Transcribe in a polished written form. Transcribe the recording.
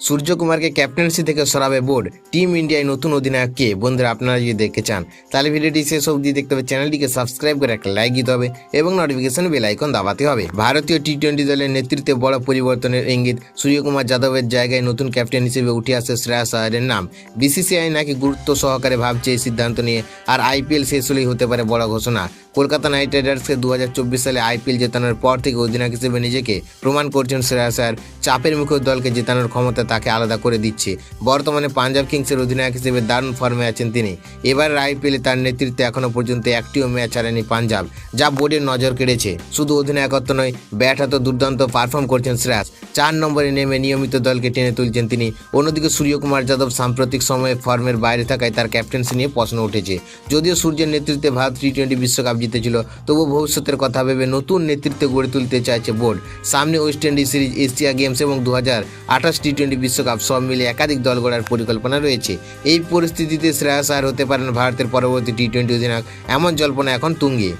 সূর্যকুমারকে captaincy থেকে সরাবে board. Team ইন্ডিয়ায় নতুন অধিনায়ক কে? বন্ধুরা, আপনারা যদি দেখতে চান তাহলে ভিডিওটি শেষ অবধি দেখতে হবে। চ্যানেলটিকে সাবস্ক্রাইব করে একটা লাইক দিতে হবে এবং নোটিফিকেশন বেল আইকন দাবাতে হবে। ভারতীয় টি-20 দলের নেতৃত্বে বড় পরিবর্তনের ইঙ্গিত। সূর্যকুমার যাদবের জায়গায় নতুন ক্যাপ্টেন হিসেবে উঠে আসে শ্রেয়াস আয়ারের নাম। বিসিসিআই নাকি গুরুত্ব সহকারে ভাবছে এই সিদ্ধান্ত নিয়ে, আর আইপিএল শেষ হলেই হতে পারে বড় ঘোষণা। কলকাতা নাইট রাইডার্সকে 2024 সালে আইপিএল জেতানোর পর থেকে অধিনায়ক হিসেবে নিজেকে প্রমাণ করছেন শ্রেয়াস আয়ার। চাপের মুখে দলকে জেতানোর ক্ষমতা তাকে আলাদা করে দিচ্ছে। বর্তমানে পাঞ্জাব কিংসের অধিনায়ক হিসেবে দারুণ ফর্মে আছেন তিনি। এবারের আইপিএলে তার নেতৃত্বে এখনও পর্যন্ত একটিও ম্যাচ হারেনি পাঞ্জাব, যা বোর্ডের নজর কেড়েছে। শুধু অধিনায়কত্ব নয়, ব্যাট হাতেও দুর্দান্ত পারফর্ম করছেন শ্রেয়াস। 4 নম্বরে নেমে নিয়মিত দলকে টেনে তুলছেন তিনি। অন্যদিকে সূর্যকুমার যাদব সাম্প্রতিক সময়ে ফর্মের বাইরে থাকায় তার ক্যাপ্টেন্সি নিয়ে প্রশ্ন উঠেছে। যদিও সূর্যের নেতৃত্বে ভারত টি-20 বিশ্বকাপ জিতেছিল, তবুও ভবিষ্যতের কথা ভেবে নতুন নেতৃত্ব গড়ে তুলতে চাইছে বোর্ড। সামনে West Indies series, Asia games এবং 2028 টি-20 বিশ্বকাপ সব মিলে একাধিক দল গড়ার পরিকল্পনা রয়েছে। এই পরিস্থিতিতে শ্রেয়াস আয়ার হতে পারেন ভারতের পরবর্তী টি-20 অধিনায়ক, এমন জল্পনা এখন তুঙ্গে।